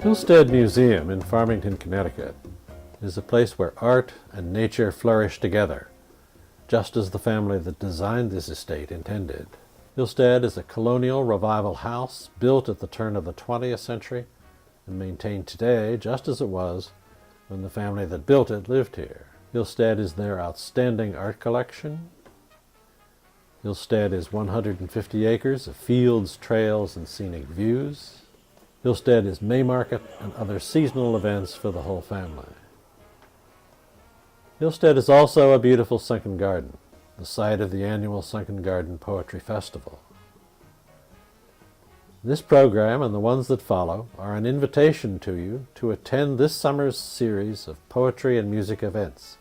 Hillstead Museum in Farmington, Connecticut is a place where art and nature flourish together, just as the family that designed this estate intended. Hillstead is a colonial revival house built at the turn of the 20th century and maintained today just as it was when the family that built it lived here. Hillstead is their outstanding art collection. Hillstead is 150 acres of fields, trails, and scenic views. Hillstead is May Market and other seasonal events for the whole family. Hillstead is also a beautiful sunken garden, the site of the annual Sunken Garden Poetry Festival. This program and the ones that follow are an invitation to you to attend this summer's series of poetry and music events.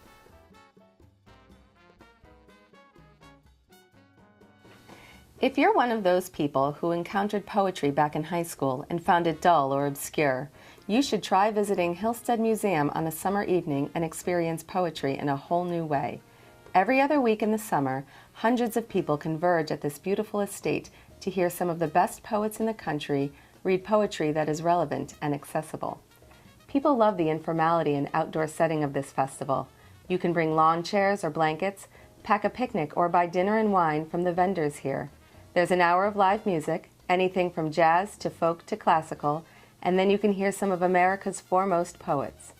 If you're one of those people who encountered poetry back in high school and found it dull or obscure, you should try visiting Hillstead Museum on a summer evening and experience poetry in a whole new way. Every other week in the summer, hundreds of people converge at this beautiful estate to hear some of the best poets in the country read poetry that is relevant and accessible. People love the informality and outdoor setting of this festival. You can bring lawn chairs or blankets, pack a picnic, or buy dinner and wine from the vendors here. There's an hour of live music, anything from jazz to folk to classical, and then you can hear some of America's foremost poets.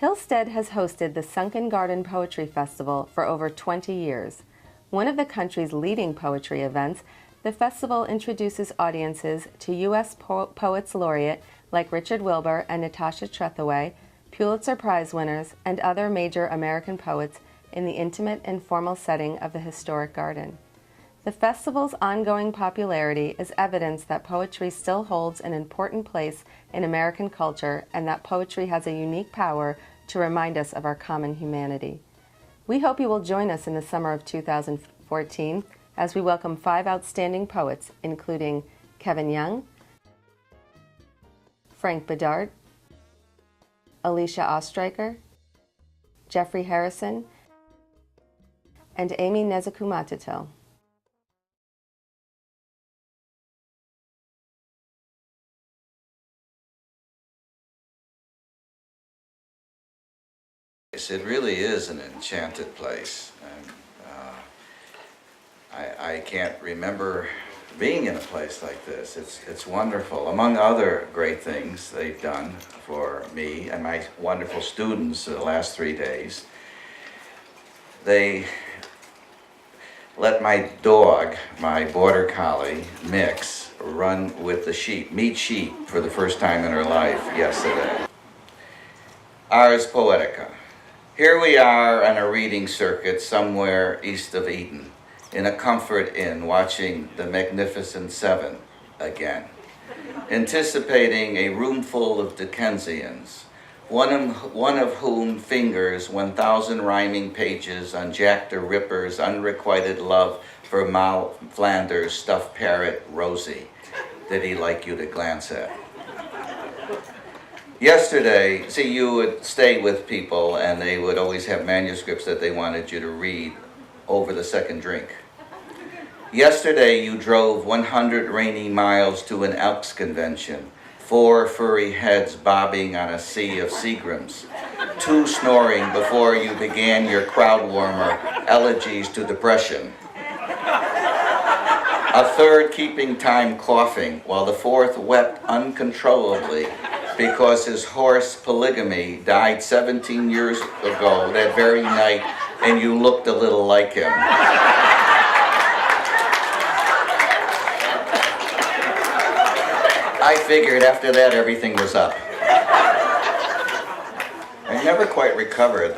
Hillstead has hosted the Sunken Garden Poetry Festival for over 20 years. One of the country's leading poetry events, the festival introduces audiences to U.S. Poets Laureate like Richard Wilbur and Natasha Trethewey, Pulitzer Prize winners, and other major American poets in the intimate and formal setting of the historic garden. The festival's ongoing popularity is evidence that poetry still holds an important place in American culture and that poetry has a unique power to remind us of our common humanity. We hope you will join us in the summer of 2014 as we welcome 5 outstanding poets, including Kevin Young, Frank Bedard, Alicia Ostreicher, Jeffrey Harrison, and Amy Nezukumatato. It really is an enchanted place. And, I can't remember being in a place like this. It's wonderful. Among other great things they've done for me and my wonderful students the last 3 days, they let my dog, my border collie, Mix, run with the sheep, meet sheep for the first time in her life yesterday. Ars Poetica. Here we are on a reading circuit somewhere east of Eden, in a comfort inn watching The Magnificent Seven again, anticipating a room full of Dickensians, one of whom fingers 1,000 rhyming pages on Jack the Ripper's unrequited love for Mal Flanders' stuffed parrot, Rosie, that he'd like you to glance at. Yesterday, see, you would stay with people and they would always have manuscripts that they wanted you to read over the second drink. Yesterday, you drove 100 rainy miles to an Elks convention, 4 furry heads bobbing on a sea of Seagrams, 2 snoring before you began your crowd warmer elegies to depression, a third keeping time coughing, while the fourth wept uncontrollably because his horse Polygamy died 17 years ago that very night and you looked a little like him. I figured after that everything was up. I never quite recovered.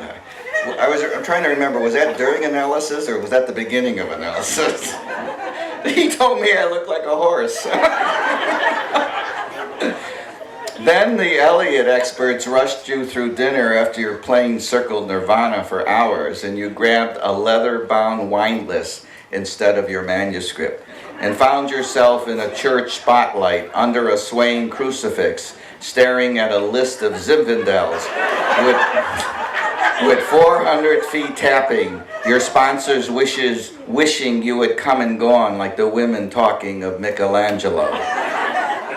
I'm trying to remember, was that during analysis or was that the beginning of analysis? He told me I looked like a horse. Then the Eliot experts rushed you through dinner after your plane circled Nirvana for hours and you grabbed a leather-bound wine list instead of your manuscript and found yourself in a church spotlight under a swaying crucifix staring at a list of Zinfandels with 400 feet tapping, your sponsors' wishes wishing you had come and gone like the women talking of Michelangelo.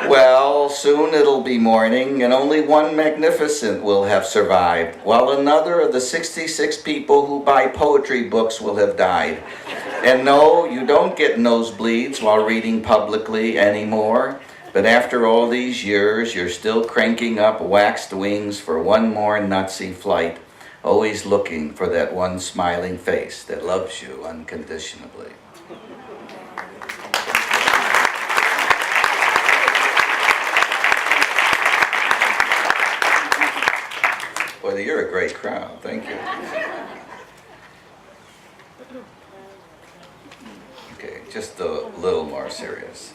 Well, soon it'll be morning, and only one magnificent will have survived, while another of the 66 people who buy poetry books will have died. And no, you don't get nosebleeds while reading publicly anymore. But after all these years, you're still cranking up waxed wings for one more nutsy flight, always looking for that one smiling face that loves you unconditionally. Well, you're a great crowd. Thank you. Okay, just a little more serious.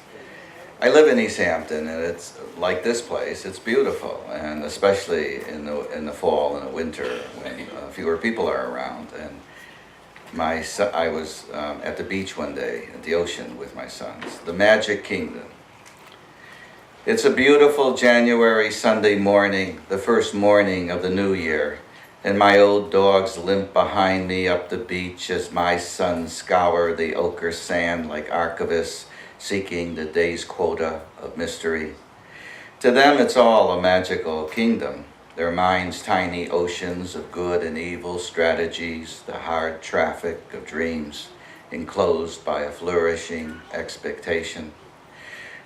I live in East Hampton, and it's like this place. It's beautiful, and especially in the fall and the winter when fewer people are around. And I was at the beach one day at the ocean with my sons. The Magic Kingdom. It's a beautiful January Sunday morning, the first morning of the new year, and my old dogs limp behind me up the beach as my sons scour the ochre sand like archivists seeking the day's quota of mystery. To them, it's all a magical kingdom, their minds' tiny oceans of good and evil strategies, the hard traffic of dreams, enclosed by a flourishing expectation.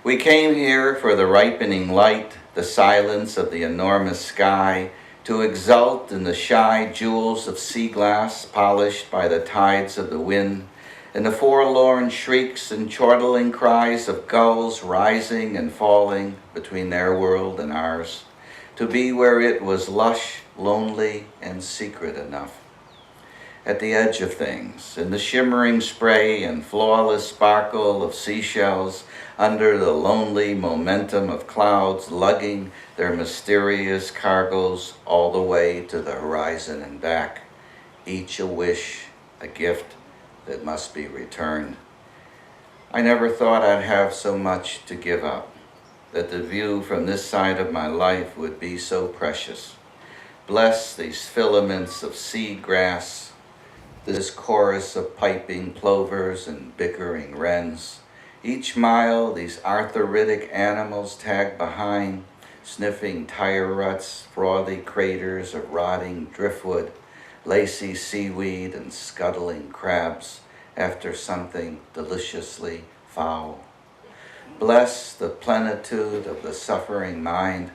We came here for the ripening light, the silence of the enormous sky, to exult in the shy jewels of sea glass polished by the tides of the wind, and the forlorn shrieks and chortling cries of gulls rising and falling between their world and ours, to be where it was lush, lonely, and secret enough. At the edge of things, in the shimmering spray and flawless sparkle of seashells, under the lonely momentum of clouds lugging their mysterious cargoes all the way to the horizon and back, each a wish, a gift that must be returned. I never thought I'd have so much to give up, that the view from this side of my life would be so precious. Bless these filaments of sea grass, this chorus of piping plovers and bickering wrens. Each mile, these arthritic animals tag behind, sniffing tire ruts, frothy craters of rotting driftwood, lacy seaweed and scuttling crabs after something deliciously foul. Bless the plenitude of the suffering mind,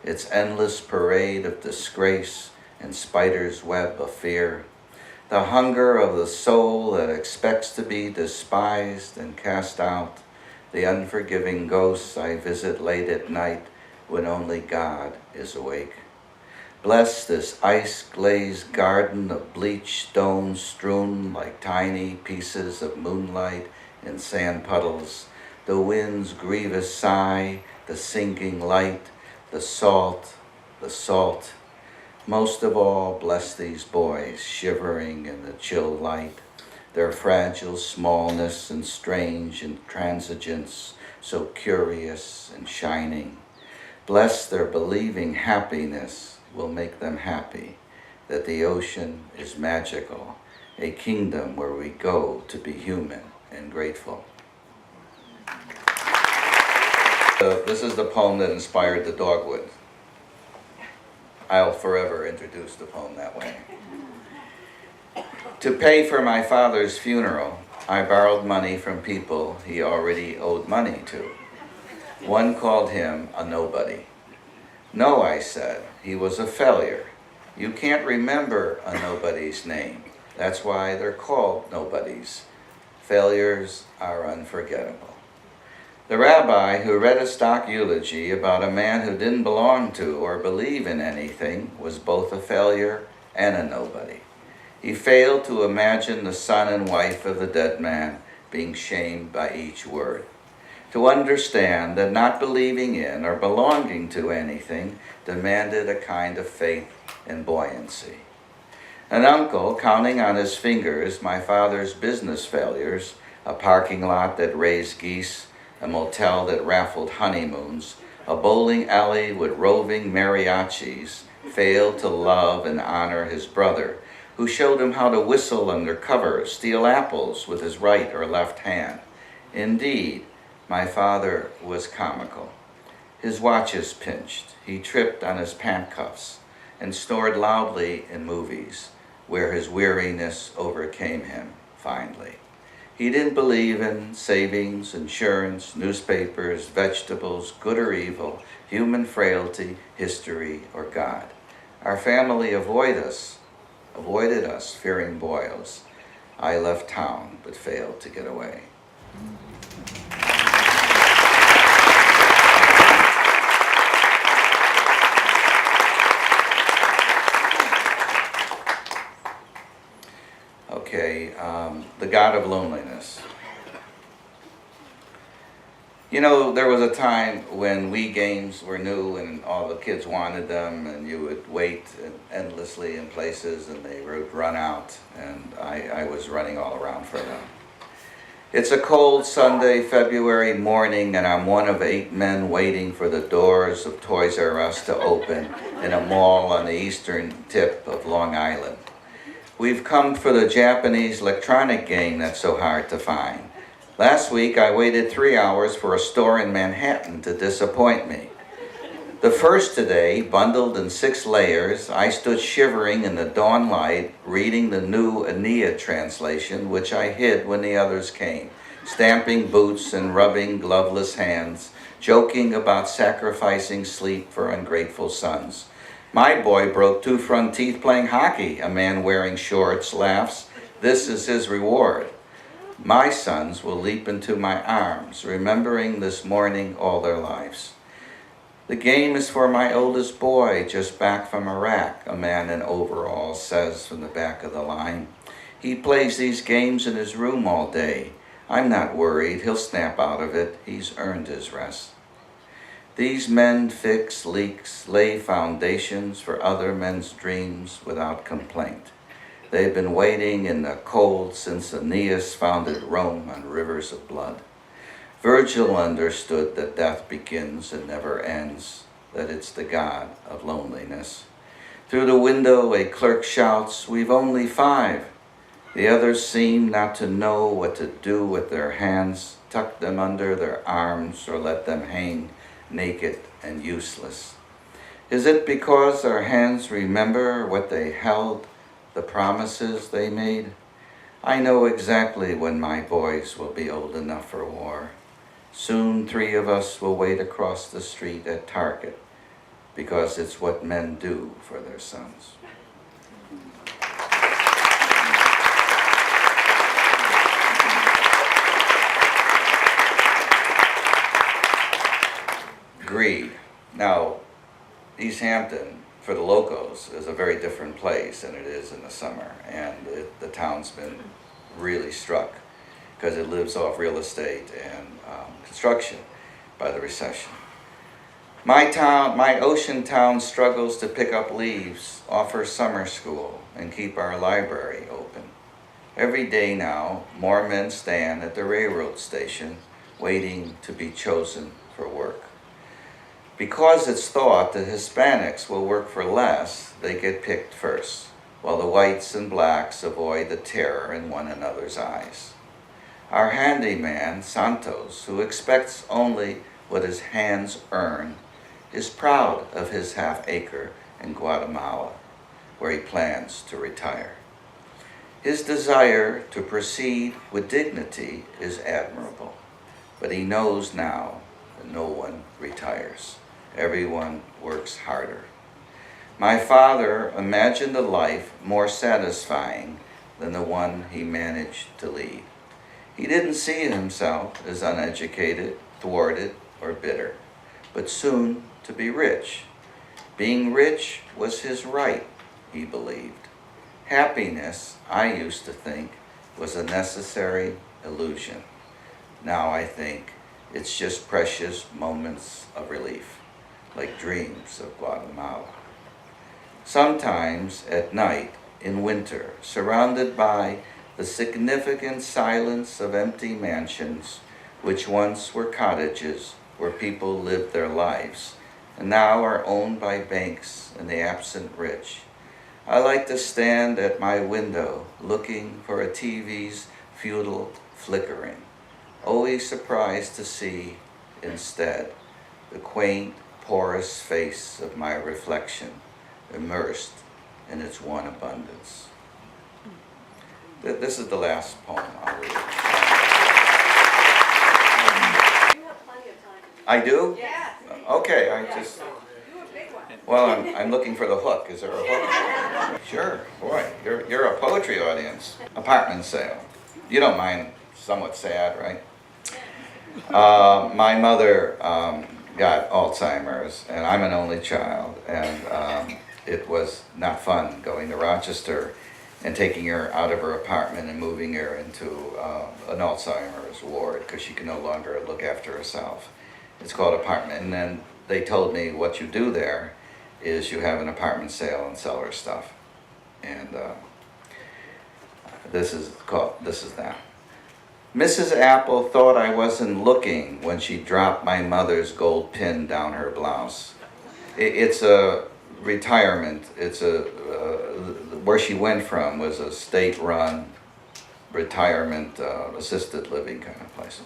its endless parade of disgrace and spider's web of fear, the hunger of the soul that expects to be despised and cast out, the unforgiving ghosts I visit late at night when only God is awake. Bless this ice-glazed garden of bleached stones strewn like tiny pieces of moonlight in sand puddles, the wind's grievous sigh, the sinking light, the salt, the salt. Most of all, bless these boys shivering in the chill light, their fragile smallness and strange intransigence, so curious and shining. Bless their believing happiness will make them happy, that the ocean is magical, a kingdom where we go to be human and grateful. This is the poem that inspired the dogwood. I'll forever introduce the poem that way. To pay for my father's funeral, I borrowed money from people he already owed money to. One called him a nobody. No, I said, he was a failure. You can't remember a nobody's name. That's why they're called nobodies. Failures are unforgettable. The rabbi who read a stock eulogy about a man who didn't belong to or believe in anything was both a failure and a nobody. He failed to imagine the son and wife of the dead man being shamed by each word. To understand that not believing in or belonging to anything demanded a kind of faith and buoyancy. An uncle counting on his fingers my father's business failures, a parking lot that raised geese, a motel that raffled honeymoons, a bowling alley with roving mariachis, failed to love and honor his brother, who showed him how to whistle under cover, steal apples with his right or left hand. Indeed, my father was comical. His watches pinched. He tripped on his pant cuffs and snored loudly in movies, where his weariness overcame him finally. He didn't believe in savings, insurance, newspapers, vegetables, good or evil, human frailty, history, or God. Our family avoided us, fearing boils. I left town, but failed to get away. Okay, the God of loneliness. You know, there was a time when Wii games were new and all the kids wanted them, and you would wait endlessly in places and they would run out, and I was running all around for them. It's a cold Sunday, February morning, and I'm one of 8 men waiting for the doors of Toys R Us to open in a mall on the eastern tip of Long Island. We've come for the Japanese electronic game that's so hard to find. Last week, I waited 3 hours for a store in Manhattan to disappoint me. The first today, bundled in 6 layers, I stood shivering in the dawn light, reading the new Aeneid translation, which I hid when the others came, stamping boots and rubbing gloveless hands, joking about sacrificing sleep for ungrateful sons. My boy broke 2 front teeth playing hockey. A man wearing shorts laughs. This is his reward. My sons will leap into my arms, remembering this morning all their lives. The game is for my oldest boy, just back from Iraq, a man in overalls says from the back of the line. He plays these games in his room all day. I'm not worried, he'll snap out of it. He's earned his rest. These men fix leaks, lay foundations for other men's dreams without complaint. They've been waiting in the cold since Aeneas founded Rome on rivers of blood. Virgil understood that death begins and never ends, that it's the God of loneliness. Through the window, a clerk shouts, "We've only 5. The others seem not to know what to do with their hands, tuck them under their arms or let them hang naked and useless. Is it because our hands remember what they held, the promises they made? I know exactly when my boys will be old enough for war. Soon 3 of us will wait across the street at Target, because it's what men do for their sons." Greed. Now, East Hampton, for the locals, is a very different place than it is in the summer, and the town's been really struck because it lives off real estate and construction by the recession. My ocean town struggles to pick up leaves, offer summer school, and keep our library open. Every day now, more men stand at the railroad station waiting to be chosen for work. Because it's thought that Hispanics will work for less, they get picked first, while the whites and blacks avoid the terror in one another's eyes. Our handyman, Santos, who expects only what his hands earn, is proud of his half-acre in Guatemala, where he plans to retire. His desire to proceed with dignity is admirable, but he knows now that no one retires. Everyone works harder. My father imagined a life more satisfying than the one he managed to lead. He didn't see himself as uneducated, thwarted, or bitter, but soon to be rich. Being rich was his right, he believed. Happiness, I used to think, was a necessary illusion. Now I think it's just precious moments of relief, like dreams of Guatemala. Sometimes at night, in winter, surrounded by the significant silence of empty mansions, which once were cottages where people lived their lives, and now are owned by banks and the absent rich, I like to stand at my window looking for a TV's futile flickering, always surprised to see, instead, the quaint, porous face of my reflection, immersed in its one abundance. This is the last poem I'll read. I do? Yes. Okay, well, I'm looking for the hook. Is there a hook? Sure, boy, you're a poetry audience. Apartment sale. You don't mind somewhat sad, right? My mother got Alzheimer's, and I'm an only child, and it was not fun going to Rochester and taking her out of her apartment and moving her into an Alzheimer's ward because she can no longer look after herself. It's called apartment, and then they told me what you do there is you have an apartment sale and sell her stuff, and this is that. Mrs. Apple thought I wasn't looking when she dropped my mother's gold pin down her blouse. It's a retirement. It's where she went from was a state-run retirement, assisted living kind of place.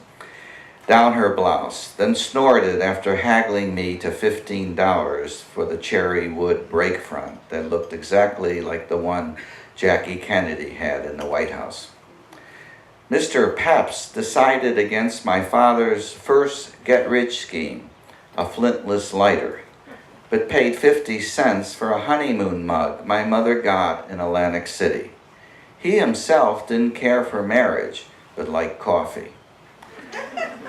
Down her blouse, then snorted after haggling me to $15 for the cherry wood brake front that looked exactly like the one Jackie Kennedy had in the White House. Mr. Pepys decided against my father's first get-rich scheme, a flintless lighter, but paid 50 cents for a honeymoon mug my mother got in Atlantic City. He himself didn't care for marriage, but liked coffee.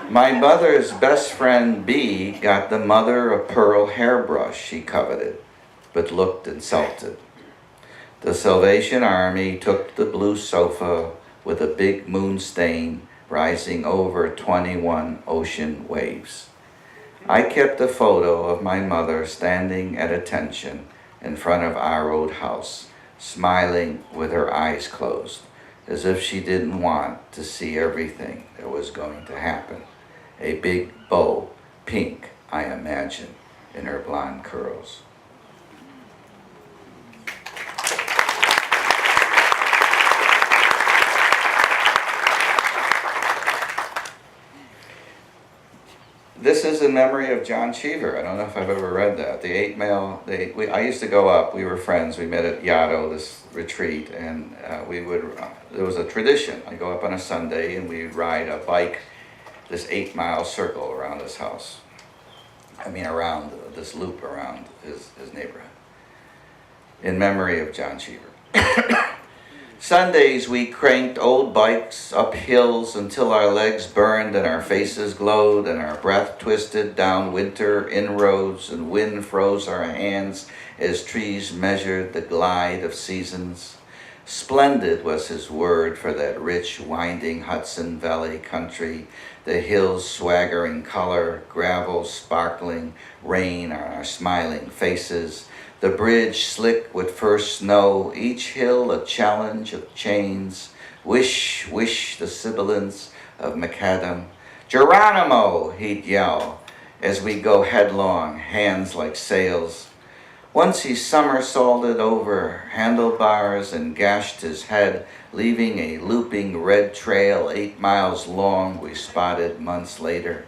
My mother's best friend, B, got the mother-of-pearl hairbrush she coveted, but looked insulted. The Salvation Army took the blue sofa with a big moon stain rising over 21 ocean waves. I kept a photo of my mother standing at attention in front of our old house, smiling with her eyes closed, as if she didn't want to see everything that was going to happen. A big bow, pink, I imagine, in her blonde curls. This is in memory of John Cheever. I don't know if I've ever read that. The 8-mile, I used to go up, we were friends, we met at Yaddo, this retreat, and there was a tradition. I'd go up on a Sunday and we'd ride a bike this 8-mile circle around his house. Around this loop around his neighborhood. In memory of John Cheever. Sundays we cranked old bikes up hills until our legs burned and our faces glowed and our breath twisted down winter inroads and wind froze our hands as trees measured the glide of seasons. Splendid was his word for that rich, winding Hudson Valley country, the hills swaggering color, gravel sparkling, rain on our smiling faces, the bridge slick with first snow, each hill a challenge of chains, wish, wish the sibilance of macadam. Geronimo, he'd yell, as we go headlong, hands like sails. Once he somersaulted over handlebars and gashed his head, leaving a looping red trail 8 miles long we spotted months later.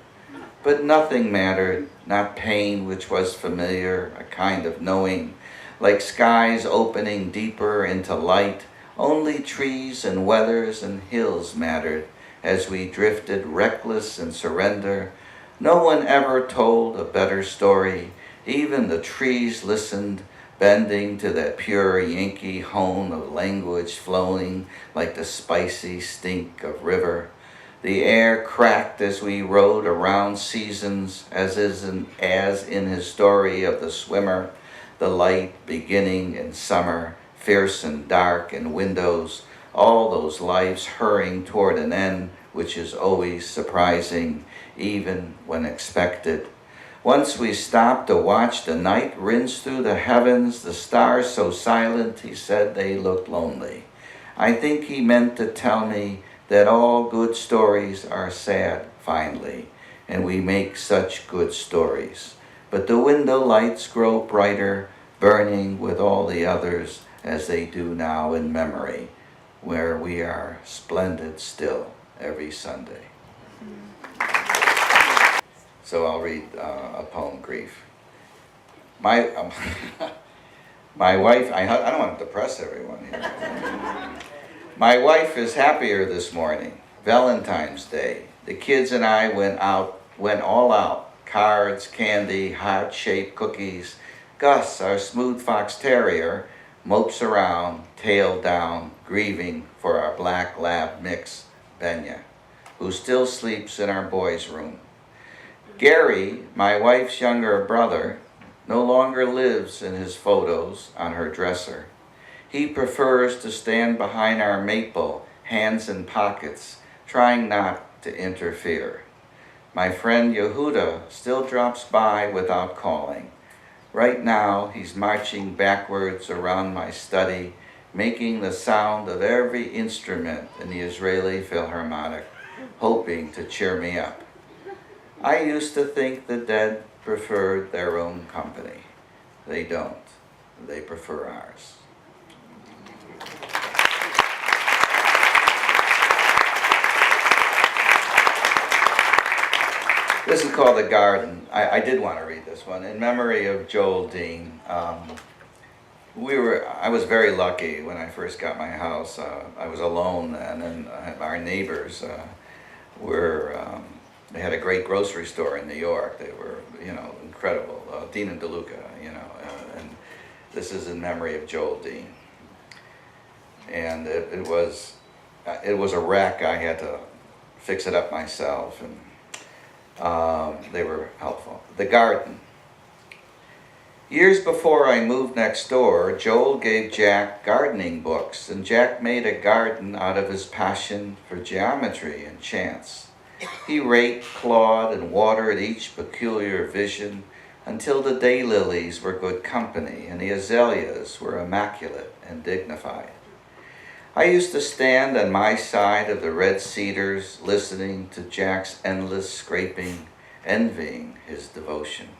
But nothing mattered, not pain which was familiar, a kind of knowing, like skies opening deeper into light. Only trees and weathers and hills mattered as we drifted reckless in surrender. No one ever told a better story. Even the trees listened, bending to that pure Yankee hone of language flowing like the spicy stink of river. The air cracked as we rode around seasons, as in his story of the swimmer, the light beginning in summer, fierce and dark in windows, all those lives hurrying toward an end, which is always surprising, even when expected. Once we stopped to watch the night rinse through the heavens, the stars so silent, he said they looked lonely. I think he meant to tell me that all good stories are sad, finally, and we make such good stories. But the window lights grow brighter, burning with all the others as they do now in memory, where we are splendid still every Sunday. So I'll read a poem, Grief. My, my wife, I don't want to depress everyone here. My wife is happier this morning, Valentine's Day. The kids and I went all out. Cards, candy, heart-shaped cookies. Gus, our smooth fox terrier, mopes around, tail down, grieving for our black lab mix, Benya, who still sleeps in our boys' room. Gary, my wife's younger brother, no longer lives in his photos on her dresser. He prefers to stand behind our maple, hands in pockets, trying not to interfere. My friend Yehuda still drops by without calling. Right now, he's marching backwards around my study, making the sound of every instrument in the Israeli Philharmonic, hoping to cheer me up. I used to think the dead preferred their own company. They don't. They prefer ours. This is called The Garden. I did want to read this one. In memory of Joel Dean. I was very lucky when I first got my house. I was alone then, and our neighbors they had a great grocery store in New York. They were, incredible. Dean and DeLuca, and this is in memory of Joel Dean. And it was a wreck. I had to fix it up myself, and they were helpful. The Garden. Years before I moved next door, Joel gave Jack gardening books, and Jack made a garden out of his passion for geometry and chance. He raked, clawed, and watered each peculiar vision until the daylilies were good company and the azaleas were immaculate and dignified. I used to stand on my side of the red cedars, listening to Jack's endless scraping, envying his devotion.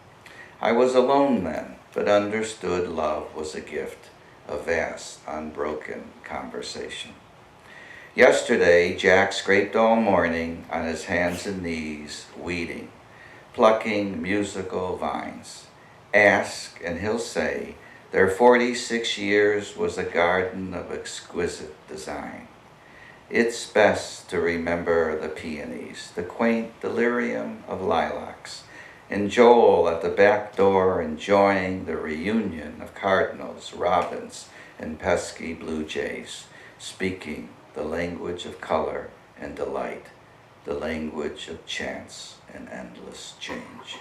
I was alone then, but understood love was a gift, a vast, unbroken conversation. Yesterday, Jack scraped all morning on his hands and knees, weeding, plucking musical vines. Ask, and he'll say, their 46 years was a garden of exquisite design. It's best to remember the peonies, the quaint delirium of lilacs, and Joel at the back door enjoying the reunion of cardinals, robins, and pesky blue jays, speaking the language of color and delight, the language of chance and endless change.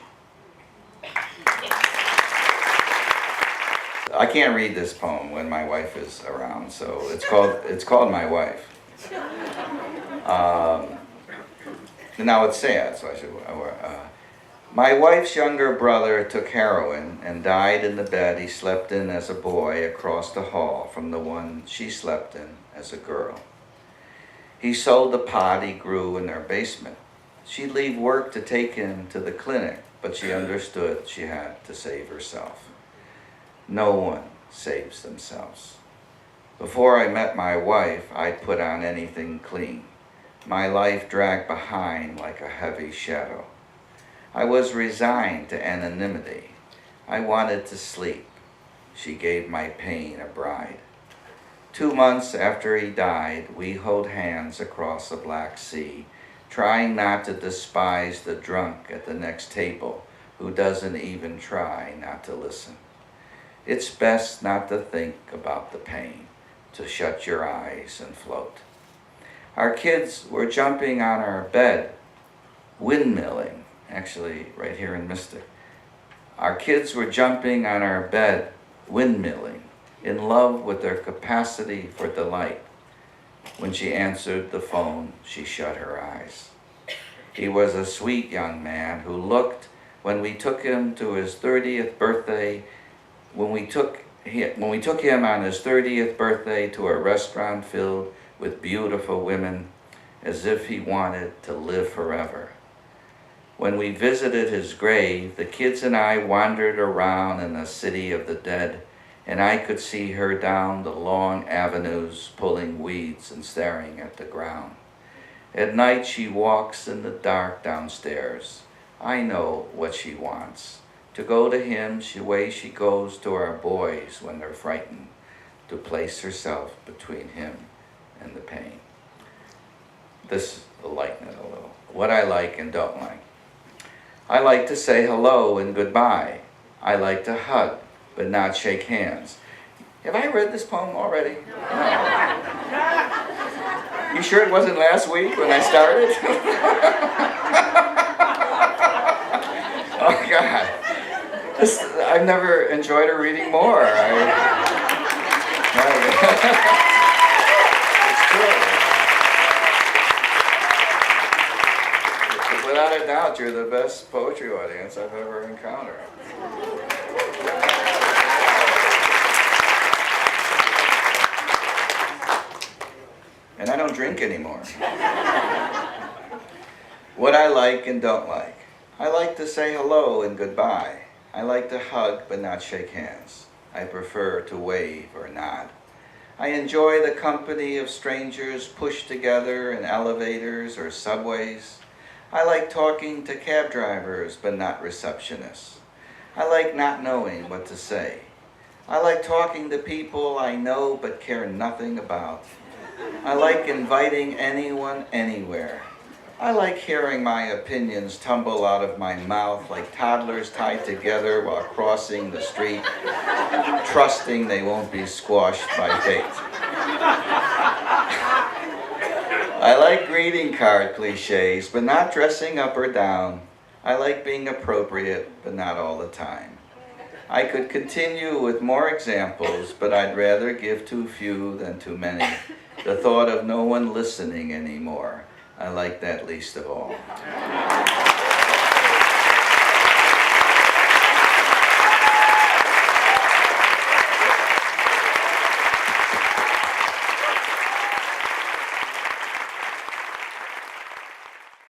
I can't read this poem when my wife is around, so it's called My Wife. Now it's sad, so I should. My wife's younger brother took heroin and died in the bed he slept in as a boy across the hall from the one she slept in as a girl. He sold the pot he grew in their basement. She'd leave work to take him to the clinic, but she understood she had to save herself. No one saves themselves. Before I met my wife, I'd put on anything clean. My life dragged behind like a heavy shadow. I was resigned to anonymity. I wanted to sleep. She gave my pain a bride. 2 months after he died, we held hands across the Black Sea, trying not to despise the drunk at the next table who doesn't even try not to listen. It's best not to think about the pain, to shut your eyes and float. Our kids were jumping on our bed, windmilling, actually right here in Mystic. Our kids were jumping on our bed, windmilling, in love with their capacity for delight. When she answered the phone, she shut her eyes. He was a sweet young man who looked, when we took him to his 30th birthday, when we took him on his 30th birthday to a restaurant filled with beautiful women, as if he wanted to live forever. When we visited his grave, the kids and I wandered around in the city of the dead, and I could see her down the long avenues pulling weeds and staring at the ground. At night she walks in the dark downstairs, I know what she wants. To go to him the way she goes to our boys when they're frightened. To place herself between him and the pain. This will lighten it a little. What I like and don't like. I like to say hello and goodbye. I like to hug, but not shake hands. Have I read this poem already? No. You sure it wasn't last week when I started? Oh God. I've never enjoyed a reading more. It's true. Without a doubt, you're the best poetry audience I've ever encountered. And I don't drink anymore. What I like and don't like. I like to say hello and goodbye. I like to hug but not shake hands. I prefer to wave or nod. I enjoy the company of strangers pushed together in elevators or subways. I like talking to cab drivers but not receptionists. I like not knowing what to say. I like talking to people I know but care nothing about. I like inviting anyone anywhere. I like hearing my opinions tumble out of my mouth like toddlers tied together while crossing the street, trusting they won't be squashed by fate. I like greeting card cliches, but not dressing up or down. I like being appropriate, but not all the time. I could continue with more examples, but I'd rather give too few than too many. The thought of no one listening anymore. I like that least of all.